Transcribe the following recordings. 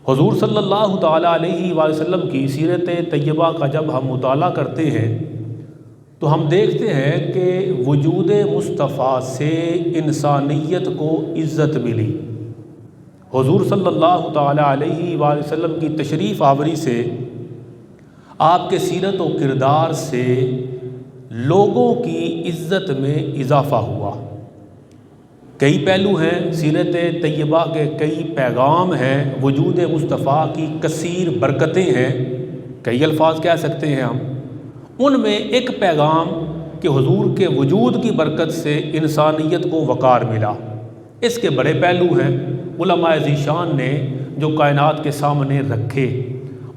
حضور صلی اللہ تعالیٰ علیہ وآلہ وسلم کی سیرت طیبہ کا جب ہم مطالعہ کرتے ہیں تو ہم دیکھتے ہیں کہ وجود مصطفیٰ سے انسانیت کو عزت ملی۔ حضور صلی اللہ تعالیٰ علیہ وآلہ وسلم کی تشریف آوری سے، آپ کے سیرت و کردار سے لوگوں کی عزت میں اضافہ ہوا۔ کئی پہلو ہیں سیرت طیبہ کے، کئی پیغام ہیں، وجود مصطفیٰ کی کثیر برکتیں ہیں، کئی الفاظ کہہ سکتے ہیں ہم۔ ان میں ایک پیغام کہ حضور کے وجود کی برکت سے انسانیت کو وقار ملا۔ اس کے بڑے پہلو ہیں، علماء ذیشان نے جو کائنات کے سامنے رکھے،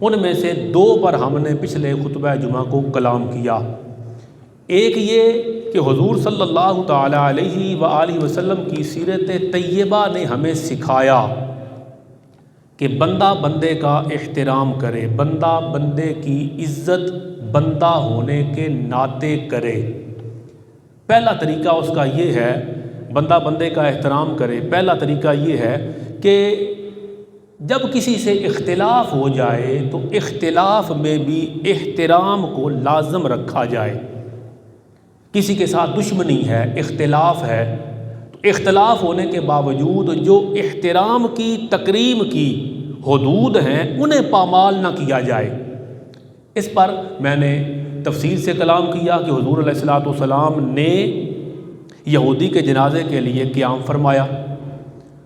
ان میں سے دو پر ہم نے پچھلے خطبہ جمعہ کو کلام کیا۔ ایک یہ کہ حضور صلی اللہ تعالیٰ علیہ وآلہ وسلم کی سیرت طیبہ نے ہمیں سکھایا کہ بندہ بندے کا احترام کرے، بندہ بندے کی عزت بندہ ہونے کے ناطے کرے۔ پہلا طریقہ اس کا یہ ہے، بندہ بندے کا احترام کرے۔ پہلا طریقہ یہ ہے کہ جب کسی سے اختلاف ہو جائے تو اختلاف میں بھی احترام کو لازم رکھا جائے۔ کسی کے ساتھ دشمنی ہے، اختلاف ہے، تو اختلاف ہونے کے باوجود جو احترام کی، تکریم کی حدود ہیں انہیں پامال نہ کیا جائے۔ اس پر میں نے تفصیل سے کلام کیا کہ حضور علیہ الصلوۃ والسلام نے یہودی کے جنازے کے لیے قیام فرمایا،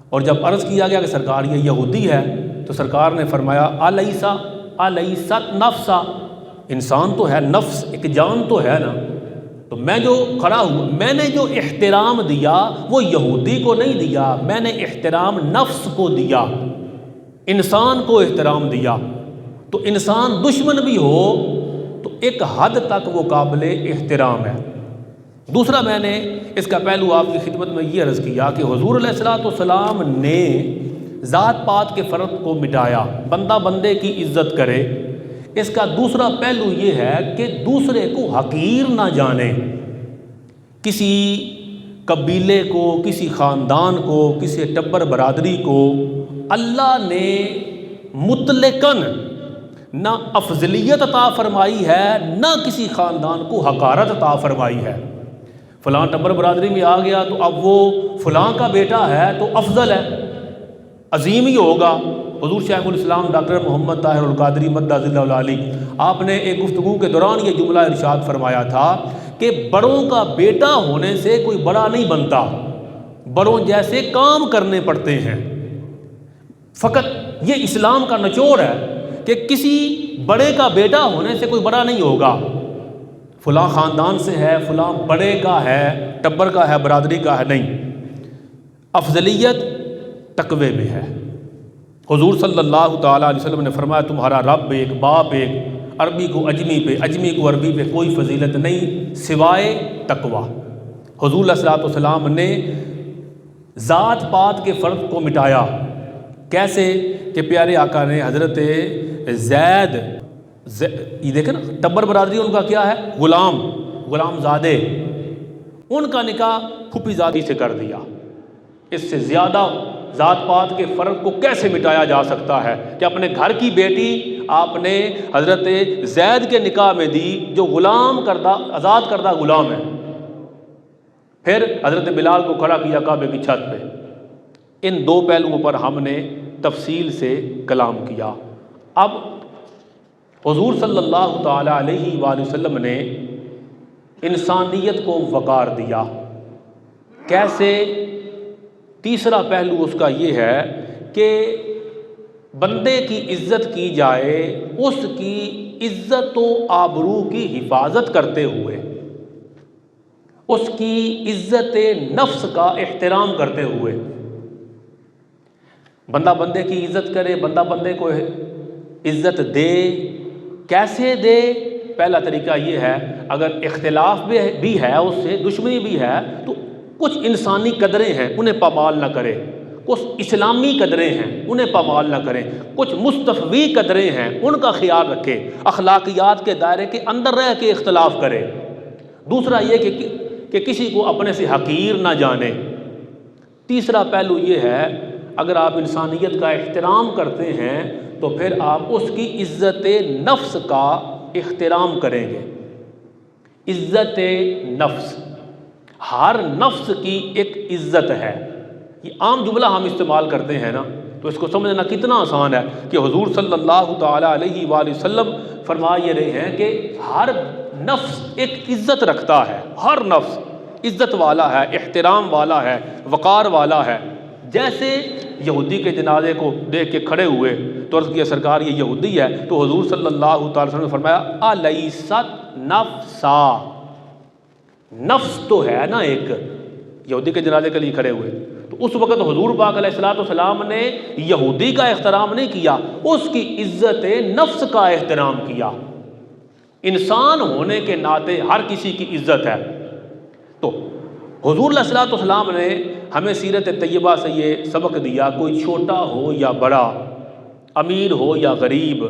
اور جب عرض کیا گیا کہ سرکار یہ یہودی ہے تو سرکار نے فرمایا الیست نفسا، انسان تو ہے، نفس ایک جان تو ہے نا، تو میں جو کھڑا ہوں، میں نے جو احترام دیا وہ یہودی کو نہیں دیا، میں نے احترام نفس کو دیا، انسان کو احترام دیا۔ تو انسان دشمن بھی ہو تو ایک حد تک وہ قابل احترام ہے۔ دوسرا میں نے اس کا پہلو آپ کی خدمت میں یہ عرض کیا کہ حضور علیہ الصلوۃ والسلام نے ذات پات کے فرق کو مٹایا، بندہ بندے کی عزت کرے۔ اس کا دوسرا پہلو یہ ہے کہ دوسرے کو حقیر نہ جانے، کسی قبیلے کو، کسی خاندان کو، کسی ٹبر برادری کو اللہ نے مطلقاً نہ افضلیت عطا فرمائی ہے، نہ کسی خاندان کو حقارت عطا فرمائی ہے۔ فلاں ٹبر برادری میں آ گیا تو اب وہ فلاں کا بیٹا ہے تو افضل ہے، عظیم ہی ہوگا۔ حضور شیخ الاسلام ڈاکٹر محمد طاہر القادری مدد ظلہ العالی، آپ نے ایک گفتگو کے دوران یہ جملہ ارشاد فرمایا تھا کہ بڑوں کا بیٹا ہونے سے کوئی بڑا نہیں بنتا، بڑوں جیسے کام کرنے پڑتے ہیں۔ فقط یہ اسلام کا نچوڑ ہے کہ کسی بڑے کا بیٹا ہونے سے کوئی بڑا نہیں ہوگا، فلاں خاندان سے ہے، فلاں بڑے کا ہے، ٹبر کا ہے، برادری کا ہے، نہیں، افضلیت تقوی میں ہے۔ حضور صلی اللہ تعالیٰ علیہ وسلم نے فرمایا تمہارا رب ایک، باپ ایک، عربی کو اجمی پہ، اجمی کو عربی پہ کوئی فضیلت نہیں سوائے تقوی۔ حضور علیہ الصلوۃ والسلام نے ذات پات کے فرق کو مٹایا۔ کیسے کہ پیارے آقا نے حضرت زید، یہ دیکھیں نا، ٹبر برادری ان کا کیا ہے، غلام زادے، ان کا نکاح پھوپھی زادی سے کر دیا۔ اس سے زیادہ ذات پات کے فرق کو کیسے مٹایا جا سکتا ہے کہ اپنے گھر کی بیٹی آپ نے حضرت زید کے نکاح میں دی جو غلام کردہ، آزاد کردہ غلام ہے۔ پھر حضرت بلال کو کھڑا کیا کعبے کی چھت پہ۔ ان دو پہلوؤں پر ہم نے تفصیل سے کلام کیا۔ اب حضور صلی اللہ تعالیٰ علیہ وآلہ وسلم نے انسانیت کو وقار دیا۔ کیسے؟ تیسرا پہلو اس کا یہ ہے کہ بندے کی عزت کی جائے، اس کی عزت و آبرو کی حفاظت کرتے ہوئے، اس کی عزت نفس کا احترام کرتے ہوئے۔ بندہ بندے کی عزت کرے، بندہ بندے کو عزت دے۔ کیسے دے؟ پہلا طریقہ یہ ہے، اگر اختلاف بھی ہے، اس سے دشمنی بھی ہے، تو کچھ انسانی قدریں ہیں انہیں پامال نہ کرے، کچھ اسلامی قدریں ہیں انہیں پامال نہ کریں، کچھ مستفوی قدریں ہیں ان کا خیال رکھے، اخلاقیات کے دائرے کے اندر رہ کے اختلاف کرے۔ دوسرا یہ کہ کسی کو اپنے سے حقیر نہ جانے۔ تیسرا پہلو یہ ہے، اگر آپ انسانیت کا احترام کرتے ہیں تو پھر آپ اس کی عزت نفس کا احترام کریں گے۔ عزت نفس، ہر نفس کی ایک عزت ہے۔ یہ عام جملہ ہم استعمال کرتے ہیں نا، تو اس کو سمجھنا کتنا آسان ہے کہ حضور صلی اللہ تعالیٰ علیہ وآلہ وسلم فرما یہ رہے ہیں کہ ہر نفس ایک عزت رکھتا ہے، ہر نفس عزت والا ہے، احترام والا ہے، وقار والا ہے۔ جیسے یہودی کے جنازے کو دیکھ کے کھڑے ہوئے تو عرض کیا سرکار یہ یہودی ہے، تو حضور صلی اللہ تعالی وسلم نے فرمایا الیست نفسا، نفس تو ہے نا ایک، یہودی کے جنازے کے لیے کھڑے ہوئے تو اس وقت حضور پاک علیہ السلام نے یہودی کا احترام نہیں کیا، اس کی عزت نفس کا احترام کیا۔ انسان ہونے کے ناطے ہر کسی کی عزت ہے۔ تو حضور علیہ السلام نے ہمیں سیرت طیبہ سے یہ سبق دیا، کوئی چھوٹا ہو یا بڑا، امیر ہو یا غریب،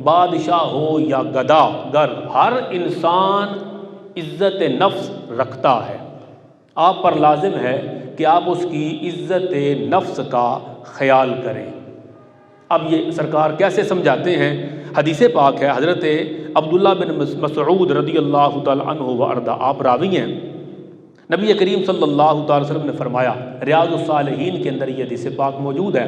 بادشاہ ہو یا گدا گر، ہر انسان عزت نفس رکھتا ہے۔ آپ پر لازم ہے کہ آپ اس کی عزت نفس کا خیال کریں۔ اب یہ سرکار کیسے سمجھاتے ہیں؟ حدیث پاک ہے، حضرت عبداللہ بن مسعود رضی اللہ تعالی عنہ وارضہ آپ راوی ہیں، نبی کریم صلی اللہ تعالی وسلم نے فرمایا، ریاض الصالحین کے اندر یہ حدیث پاک موجود ہے،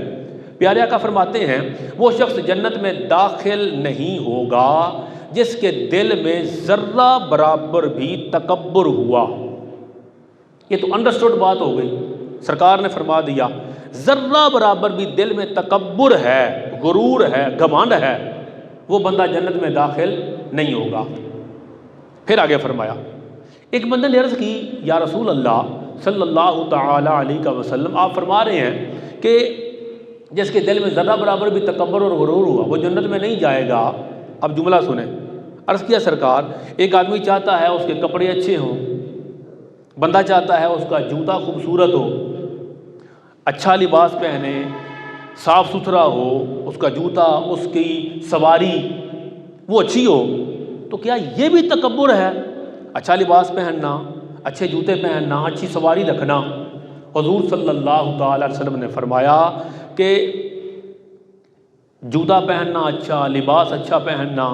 پیارے آقا فرماتے ہیں وہ شخص جنت میں داخل نہیں ہوگا جس کے دل میں ذرہ برابر بھی تکبر ہوا۔ یہ تو انڈرسٹوڈ بات ہو گئی، سرکار نے فرما دیا ذرہ برابر بھی دل میں تکبر ہے، غرور ہے، گھمنڈ ہے، وہ بندہ جنت میں داخل نہیں ہوگا۔ پھر آگے فرمایا، ایک بندے نے عرض کی یا رسول اللہ صلی اللہ تعالی علیہ وسلم، آپ فرما رہے ہیں کہ جس کے دل میں ذرہ برابر بھی تکبر اور غرور ہوا وہ جنت میں نہیں جائے گا۔ اب جملہ سنیں، عرض کیا سرکار ایک آدمی چاہتا ہے اس کے کپڑے اچھے ہوں، بندہ چاہتا ہے اس کا جوتا خوبصورت ہو، اچھا لباس پہنے، صاف ستھرا ہو، اس کا جوتا، اس کی سواری وہ اچھی ہو، تو کیا یہ بھی تکبر ہے؟ اچھا لباس پہننا، اچھے جوتے پہننا، اچھی سواری رکھنا؟ حضور صلی اللہ تعالی علیہ وسلم نے فرمایا کہ جوتا پہننا اچھا، لباس اچھا پہننا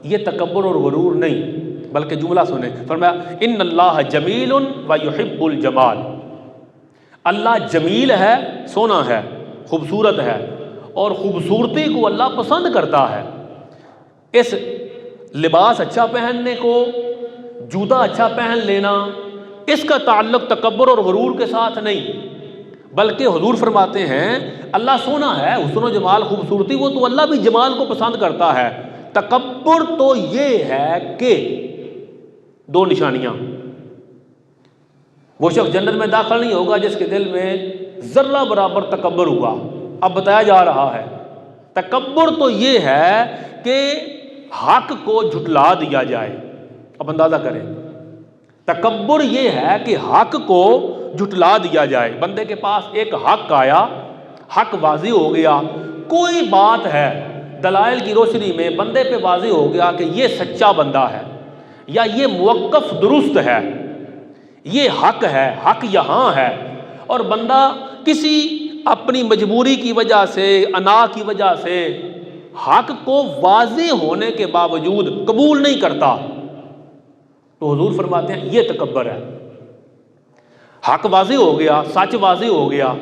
یہ تکبر اور غرور نہیں، بلکہ جملہ سنیں، فرمایا ان اللہ جمیل و یحب الجمال، اللہ جمیل ہے، سونا ہے، خوبصورت ہے، اور خوبصورتی کو اللہ پسند کرتا ہے۔ اس لباس اچھا پہننے کو، جوتا اچھا پہن لینا، اس کا تعلق تکبر اور غرور کے ساتھ نہیں، بلکہ حضور فرماتے ہیں اللہ سونا ہے، حسن و جمال، خوبصورتی، وہ تو اللہ بھی جمال کو پسند کرتا ہے۔ تکبر تو یہ ہے کہ دو نشانیاں، وہ شخص جنت میں داخل نہیں ہوگا جس کے دل میں ذرہ برابر تکبر ہوا۔ اب بتایا جا رہا ہے تکبر تو یہ ہے کہ حق کو جھٹلا دیا جائے۔ اب اندازہ کریں، تکبر یہ ہے کہ حق کو جھٹلا دیا جائے۔ بندے کے پاس ایک حق آیا، حق واضح ہو گیا، کوئی بات ہے دلائل کی روشنی میں بندے پہ واضح ہو گیا کہ یہ سچا بندہ ہے، یا یہ موقف درست ہے، یہ حق ہے، حق یہاں ہے، اور بندہ کسی اپنی مجبوری کی وجہ سے، انا کی وجہ سے حق کو واضح ہونے کے باوجود قبول نہیں کرتا، تو حضور فرماتے ہیں یہ تکبر ہے۔ حق واضح ہو گیا، سچ واضح ہو گیا،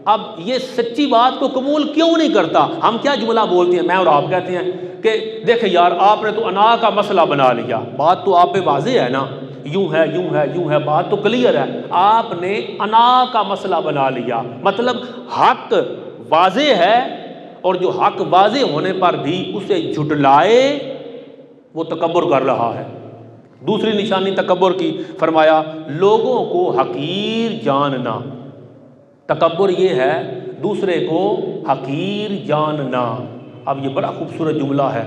اب یہ سچی بات کو قبول کیوں نہیں کرتا؟ ہم کیا جملہ بولتے ہیں، میں اور آپ کہتے ہیں کہ دیکھیں یار آپ نے تو انا کا مسئلہ بنا لیا، بات تو آپ پہ واضح ہے نا، یوں ہے یوں ہے یوں ہے، بات تو کلیئر ہے، آپ نے انا کا مسئلہ بنا لیا، مطلب حق واضح ہے، اور جو حق واضح ہونے پر بھی اسے جھٹلائے وہ تکبر کر رہا ہے۔ دوسری نشانی تکبر کی فرمایا لوگوں کو حقیر جاننا۔ تکبر یہ ہے دوسرے کو حقیر جاننا۔ اب یہ بڑا خوبصورت جملہ ہے،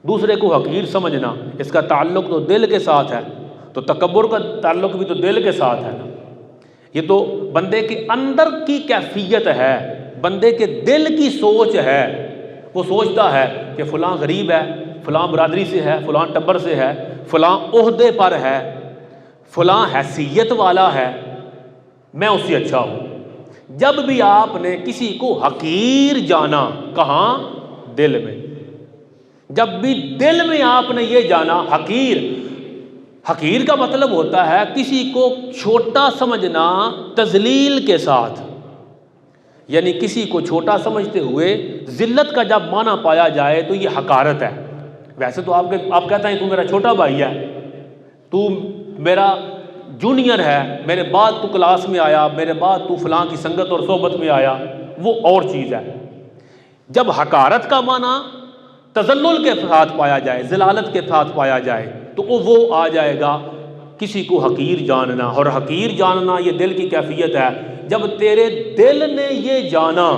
دوسرے کو حقیر سمجھنا، اس کا تعلق تو دل کے ساتھ ہے، تو تکبر کا تعلق بھی تو دل کے ساتھ ہے نا۔ یہ تو بندے کے اندر کی کیفیت ہے، بندے کے دل کی سوچ ہے، وہ سوچتا ہے کہ فلاں غریب ہے، فلاں برادری سے ہے، فلاں ٹبر سے ہے، فلاں عہدے پر ہے، فلاں حیثیت والا ہے، میں اس سے اچھا ہوں۔ جب بھی آپ نے کسی کو حقیر جانا، کہاں؟ دل میں. جب بھی دل میں آپ نے یہ جانا حقیر، حقیر کا مطلب ہوتا ہے کسی کو چھوٹا سمجھنا تذلیل کے ساتھ، یعنی کسی کو چھوٹا سمجھتے ہوئے ذلت کا جب معنی پایا جائے تو یہ حقارت ہے. ویسے تو آپ کہتے ہیں تو میرا چھوٹا بھائی ہے، تو میرا جونیئر ہے، میرے بعد تو کلاس میں آیا، میرے بعد تو فلاں کی سنگت اور صحبت میں آیا، وہ اور چیز ہے. جب حقارت کا معنی تذلل کے ساتھ پایا جائے، ذلالت کے ساتھ پایا جائے، تو وہ آ جائے گا کسی کو حقیر جاننا. اور حقیر جاننا یہ دل کی کیفیت ہے. جب تیرے دل نے یہ جانا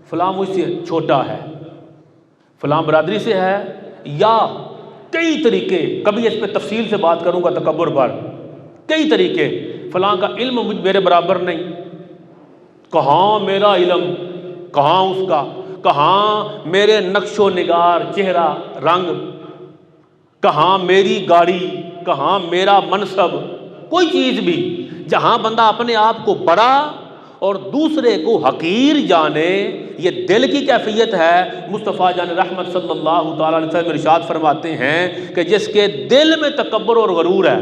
فلاں مجھ سے چھوٹا ہے، فلاں برادری سے ہے، یا کئی طریقے، کبھی اس پہ تفصیل سے بات کروں گا تکبر پر، کئی طریقے، فلاں کا علم میرے برابر نہیں، کہاں میرا علم، کہاں اس کا، کہاں میرے نقش و نگار چہرہ رنگ، کہاں میری گاڑی، کہاں میرا منصب، کوئی چیز بھی. جہاں بندہ اپنے آپ کو بڑا اور دوسرے کو حقیر جانے، یہ دل کی کیفیت ہے. مصطفیٰ جان رحمت صلی اللہ تعالیٰ علیہ وسلم ارشاد فرماتے ہیں کہ جس کے دل میں تکبر اور غرور ہے،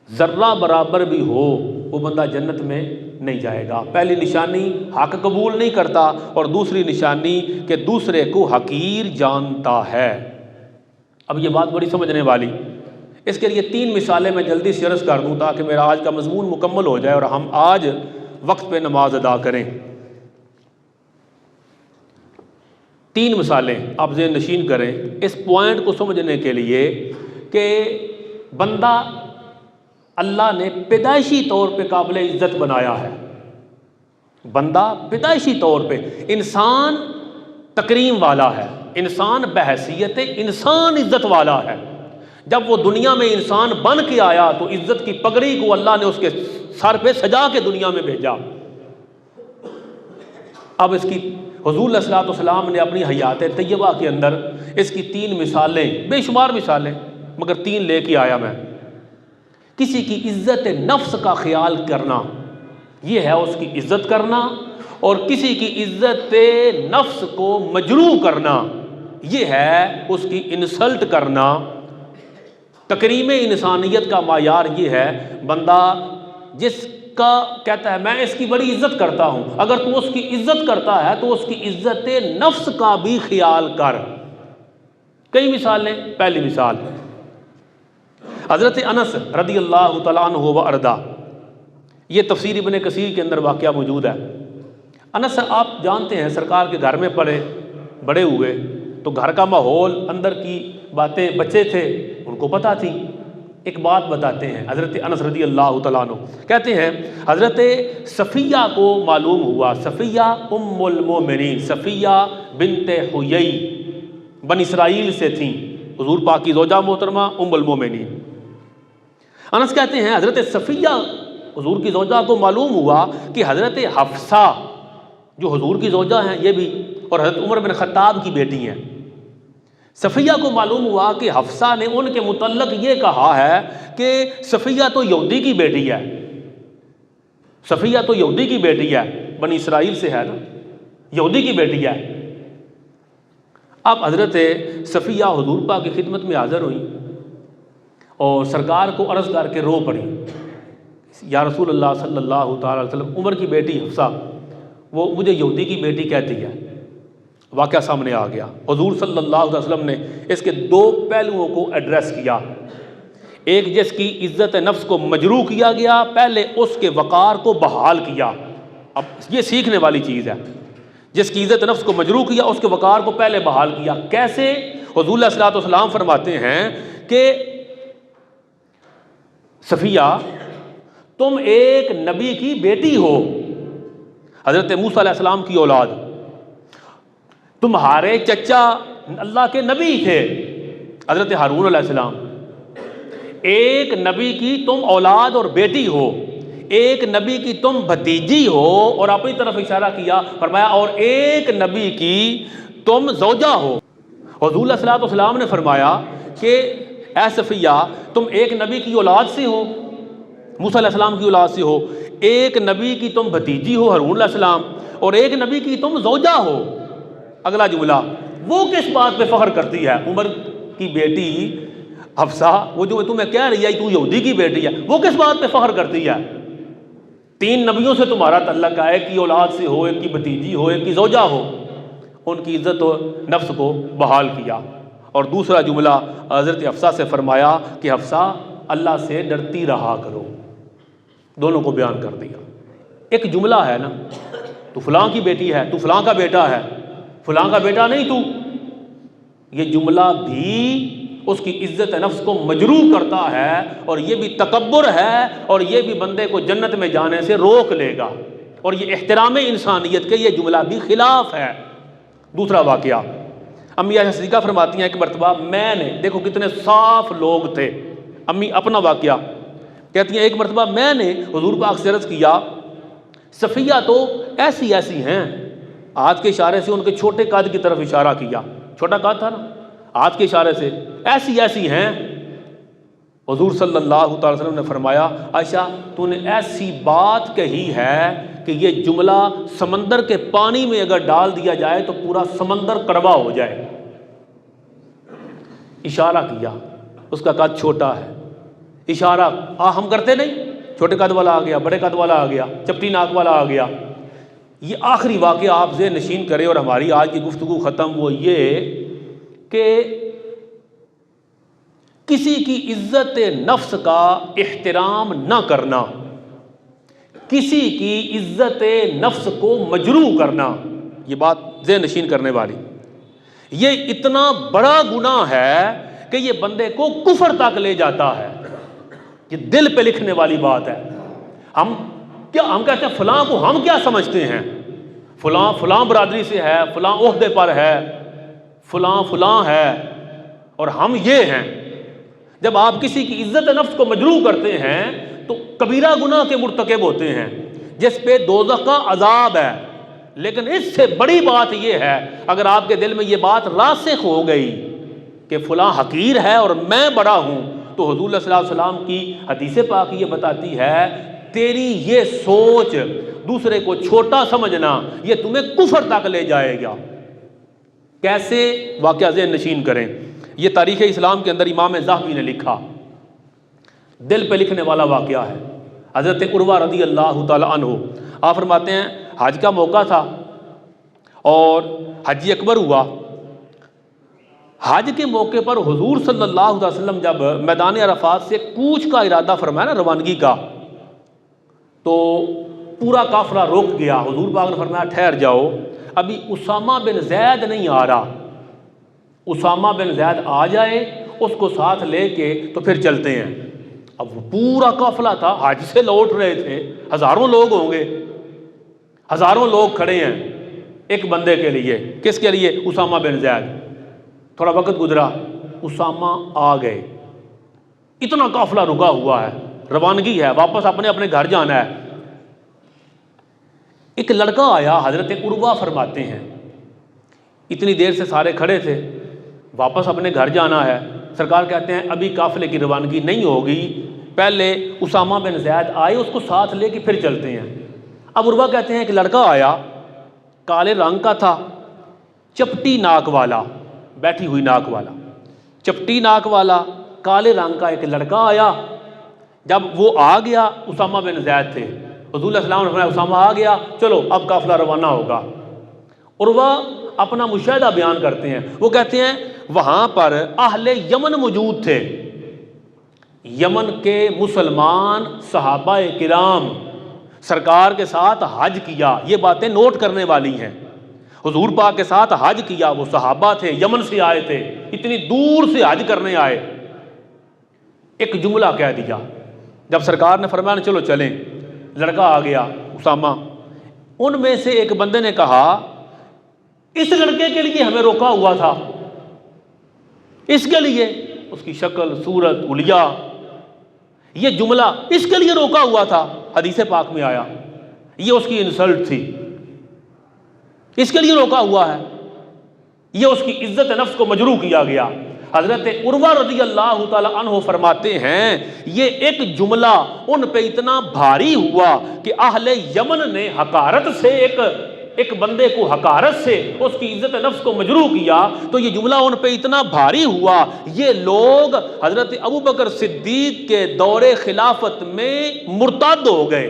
ذرہ برابر بھی ہو، وہ بندہ جنت میں نہیں جائے گا. پہلی نشانی حق قبول نہیں کرتا، اور دوسری نشانی کہ دوسرے کو حقیر جانتا ہے. اب یہ بات بڑی سمجھنے والی. اس کے لیے 3 مثالیں میں جلدی سے عرض کر دوں تاکہ میرا آج کا مضمون مکمل ہو جائے اور ہم آج وقت پہ نماز ادا کریں. 3 مثالیں آپ ذہن نشین کریں اس پوائنٹ کو سمجھنے کے لیے کہ بندہ اللہ نے پیدائشی طور پہ قابل عزت بنایا ہے. بندہ پیدائشی طور پہ انسان تکریم والا ہے، انسان بحیثیت انسان عزت والا ہے. جب وہ دنیا میں انسان بن کے آیا تو عزت کی پگڑی کو اللہ نے اس کے سر پہ سجا کے دنیا میں بھیجا. اب اس کی حضور علیہ الصلوۃ والسلام نے اپنی حیات طیبہ کے اندر اس کی 3 مثالیں، بے شمار مثالیں، مگر 3 لے کے آیا میں. کسی کی عزت نفس کا خیال کرنا، یہ ہے اس کی عزت کرنا، اور کسی کی عزت نفس کو مجروح کرنا، یہ ہے اس کی انسلٹ کرنا. تکریم انسانیت کا معیار یہ ہے بندہ جس کا کہتا ہے میں اس کی بڑی عزت کرتا ہوں، اگر تو اس کی عزت کرتا ہے تو اس کی عزت نفس کا بھی خیال کر. کئی مثالیں. پہلی مثال حضرت انس رضی اللہ تعالیٰ عنہ و ارضا، یہ تفسیر ابن کثیر کے اندر واقعہ موجود ہے. انس آپ جانتے ہیں سرکار کے گھر میں بڑے ہوئے، تو گھر کا ماحول، اندر کی باتیں، بچے تھے ان کو پتہ تھی. ایک بات بتاتے ہیں حضرت انس رضی اللہ تعالیٰ عنہ، کہتے ہیں حضرت صفیہ کو معلوم ہوا، صفیہ ام المومنین، صفیہ بنت حیی بن اسرائیل سے تھیں، حضور پاک کی زوجہ محترمہ ام المومنین. انس کہتے ہیں حضرت صفیہ حضور کی زوجہ کو معلوم ہوا کہ حضرت حفصہ جو حضور کی زوجہ ہیں یہ بھی، اور حضرت عمر بن خطاب کی بیٹی ہیں، صفیہ کو معلوم ہوا کہ حفصہ نے ان کے متعلق یہ کہا ہے کہ صفیہ تو یہودی کی بیٹی ہے، صفیہ تو یہودی کی بیٹی ہے، بنی اسرائیل سے ہے نا، یہودی کی بیٹی ہے. اب حضرت صفیہ حضور پاک کی خدمت میں حاضر ہوئی اور سرکار کو عرض کر کے رو پڑی، یا رسول اللہ صلی اللہ تعالی علیہ وسلم، عمر کی بیٹی حفصہ وہ مجھے یہودی کی بیٹی کہتی ہے. واقعہ سامنے آ گیا. حضور صلی اللہ علیہ وسلم نے اس کے 2 پہلوؤں کو ایڈریس کیا. ایک جس کی عزت نفس کو مجروح کیا گیا، پہلے اس کے وقار کو بحال کیا. اب یہ سیکھنے والی چیز ہے. جس کی عزت نفس کو مجروح کیا اس کے وقار کو پہلے بحال کیا. کیسے؟ حضور علیہ الصلوۃ والسلام فرماتے ہیں کہ صفیہ تم ایک نبی کی بیٹی ہو، حضرت موسیٰ علیہ السلام کی اولاد، تمہارے چچا اللہ کے نبی تھے حضرت ہارون علیہ السلام. ایک نبی کی تم اولاد اور بیٹی ہو، ایک نبی کی تم بھتیجی ہو، اور اپنی طرف اشارہ کیا، فرمایا اور ایک نبی کی تم زوجہ ہو. حضور علیہ الصلوۃ والسلام نے فرمایا کہ اے صفیہ تم ایک نبی کی اولاد سے ہو، موسیٰ علیہ السلام کی اولاد سے ہو، ایک نبی کی تم بھتیجی ہو ہارون علیہ السلام اور ایک نبی کی تم زوجہ ہو. اگلا جملہ، وہ کس بات پہ فخر کرتی ہے؟ عمر کی بیٹی حفصہ، وہ جو تمہیں کہہ رہی ہے تو یہودی کی بیٹی ہے، وہ کس بات پہ فخر کرتی ہے؟ 3 نبیوں سے تمہارا تعلق ہے، ایک کی اولاد سے ہو، ایک کی بھتیجی ہو، ایک کی زوجہ ہو. ان کی عزت و نفس کو بحال کیا. اور دوسرا جملہ حضرت حفصہ سے فرمایا کہ حفصہ اللہ سے ڈرتی رہا کرو. دونوں کو بیان کر دیا. ایک جملہ ہے نا، تو فلاں کی بیٹی ہے، تو فلاں کا بیٹا ہے، فلاں کا بیٹا نہیں تو، یہ جملہ بھی اس کی عزت نفس کو مجروح کرتا ہے، اور یہ بھی تکبر ہے، اور یہ بھی بندے کو جنت میں جانے سے روک لے گا، اور یہ احترام انسانیت کے یہ جملہ بھی خلاف ہے. دوسرا واقعہ، امی عائشہ صدیقہ فرماتی ہیں ایک مرتبہ میں نے، دیکھو کتنے صاف لوگ تھے، امی اپنا واقعہ کہتی ہیں ایک مرتبہ میں نے حضور پاک سے عرض کیا صفیہ تو ایسی ایسی ہیں، ہاتھ کے اشارے سے ان کے چھوٹے قد کی طرف اشارہ کیا، چھوٹا قد تھا نا، ہاتھ کے اشارے سے ایسی ایسی ہیں. حضور صلی اللہ تعالی وسلم نے فرمایا عائشہ تو نے ایسی بات کہی ہے کہ یہ جملہ سمندر کے پانی میں اگر ڈال دیا جائے تو پورا سمندر کڑوا ہو جائے. اشارہ کیا، اس کا قد چھوٹا ہے، اشارہ ہم کرتے نہیں، چھوٹے قد والا آ گیا، بڑے قد والا آ گیا، چپٹی ناک والا آ گیا. یہ آخری واقعہ آپ ذہن نشین کریں اور ہماری آج کی گفتگو ختم. وہ یہ کہ کسی کی عزت نفس کا احترام نہ کرنا، کسی کی عزت نفس کو مجروح کرنا، یہ بات ذہن نشین کرنے والی، یہ اتنا بڑا گناہ ہے کہ یہ بندے کو کفر تک لے جاتا ہے. یہ دل پہ لکھنے والی بات ہے. ہم کہتے ہیں فلاں کو ہم کیا سمجھتے ہیں، فلاں فلاں برادری سے ہے، فلاں عہدے پر ہے، فلاں فلاں ہے، اور ہم یہ ہیں. جب آپ کسی کی عزت نفس کو مجروح کرتے ہیں تو کبیرہ گناہ کے مرتکب ہوتے ہیں جس پہ دوزخ کا عذاب ہے. لیکن اس سے بڑی بات یہ ہے، اگر آپ کے دل میں یہ بات راسخ ہو گئی کہ فلاں حقیر ہے اور میں بڑا ہوں، تو حضور صلی اللہ علیہ وسلم کی حدیث پاک یہ بتاتی ہے تیری یہ سوچ دوسرے کو چھوٹا سمجھنا یہ تمہیں کفر تک لے جائے گا. کیسے؟ واقعہ ذہن نشین کریں. یہ تاریخ اسلام کے اندر امام ذہبی نے لکھا، دل پہ لکھنے والا واقعہ ہے. حضرت عروہ رضی اللہ تعالی عنہ آپ فرماتے ہیں حج کا موقع تھا اور حج اکبر ہوا. حج کے موقع پر حضور صلی اللہ علیہ وسلم جب میدان عرفات سے کوچ کا ارادہ فرمایا نا، روانگی کا، تو پورا قافلہ رک گیا. حضور پاک نے فرمایا ٹھہر جاؤ، ابھی اسامہ بن زید نہیں آ رہا، اسامہ بن زید آ جائے اس کو ساتھ لے کے تو پھر چلتے ہیں. اب وہ پورا قافلہ تھا، حج سے لوٹ رہے تھے، ہزاروں لوگ ہوں گے، ہزاروں لوگ کھڑے ہیں ایک بندے کے لیے. کس کے لیے؟ اسامہ بن زید. تھوڑا وقت گزرا، اسامہ آ گئے، اتنا قافلہ رکا ہوا ہے، روانگی ہے، واپس اپنے اپنے گھر جانا ہے. ایک لڑکا آیا، حضرت عروہ فرماتے ہیں اتنی دیر سے سارے کھڑے تھے، واپس اپنے گھر جانا ہے. سرکار کہتے ہیں ابھی قافلے کی روانگی نہیں ہوگی، پہلے اسامہ بن زید آئے، اس کو ساتھ لے کے پھر چلتے ہیں. اب عروہ کہتے ہیں ایک لڑکا آیا، کالے رنگ کا تھا، چپٹی ناک والا، بیٹھی ہوئی ناک والا، چپٹی ناک والا کالے رنگ کا ایک لڑکا آیا. جب وہ آ گیا، اسامہ بن زید تھے، حضور علیہ السلام نے فرمایا اسامہ آ گیا، چلو اب قافلہ روانہ ہوگا. عروہ اپنا مشاہدہ بیان کرتے ہیں، وہ کہتے ہیں وہاں پر اہل یمن موجود تھے، یمن کے مسلمان صحابہ کرام سرکار کے ساتھ حج کیا. یہ باتیں نوٹ کرنے والی ہیں. حضور پاک کے ساتھ حج کیا، وہ صحابہ تھے، یمن سے آئے تھے، اتنی دور سے حج کرنے آئے. ایک جملہ کہہ دیا جب سرکار نے فرمایا چلو چلیں، لڑکا آ گیا اسامہ. ان میں سے ایک بندے نے کہا اس لڑکے کے لیے ہمیں روکا ہوا تھا، اس کے لیے، اس کی شکل صورت حلیہ، یہ جملہ اس کے لیے روکا ہوا تھا. حدیث پاک میں آیا یہ اس کی انسلٹ تھی، اس کے لیے روکا ہوا ہے، یہ اس کی عزت نفس کو مجروح کیا گیا. حضرت عروہ رضی اللہ تعالی عنہ فرماتے ہیں یہ ایک جملہ ان پہ اتنا بھاری ہوا کہ اہل یمن نے حقارت سے ایک بندے کو حقارت سے اس کی عزت نفس کو مجروح کیا، تو یہ جملہ ان پہ اتنا بھاری ہوا، یہ لوگ حضرت ابوبکر صدیق کے دور خلافت میں مرتد ہو گئے،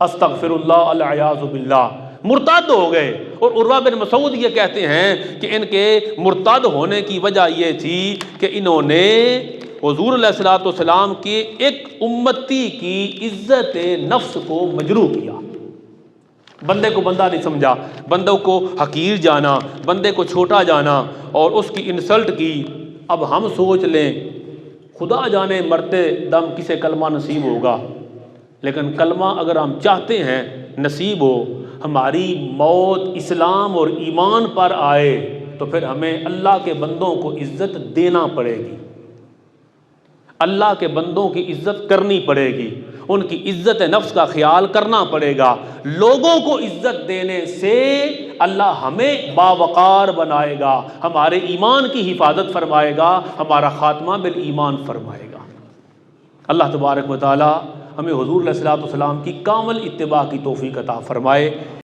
استغفر اللہ العیاذ باللہ، مرتد ہو گئے۔ اور عروہ بن مسعود یہ کہتے ہیں کہ ان کے مرتد ہونے کی وجہ یہ تھی کہ انہوں نے حضور علیہ الصلوۃ والسلام کی ایک امتی کی عزت نفس کو مجروح کیا، بندے کو بندہ نہیں سمجھا، بندوں کو حقیر جانا، بندے کو چھوٹا جانا اور اس کی انسلٹ کی۔ اب ہم سوچ لیں خدا جانے مرتے دم کسے کلمہ نصیب ہوگا، لیکن کلمہ اگر ہم چاہتے ہیں نصیب ہو، ہماری موت اسلام اور ایمان پر آئے، تو پھر ہمیں اللہ کے بندوں کو عزت دینا پڑے گی، اللہ کے بندوں کی عزت کرنی پڑے گی، ان کی عزت نفس کا خیال کرنا پڑے گا۔ لوگوں کو عزت دینے سے اللہ ہمیں باوقار بنائے گا، ہمارے ایمان کی حفاظت فرمائے گا، ہمارا خاتمہ بالایمان فرمائے گا۔ اللہ تبارک و تعالی ہمیں حضور علیہ الصلوۃ والسلام کی کامل اتباع کی توفیق عطا فرمائے۔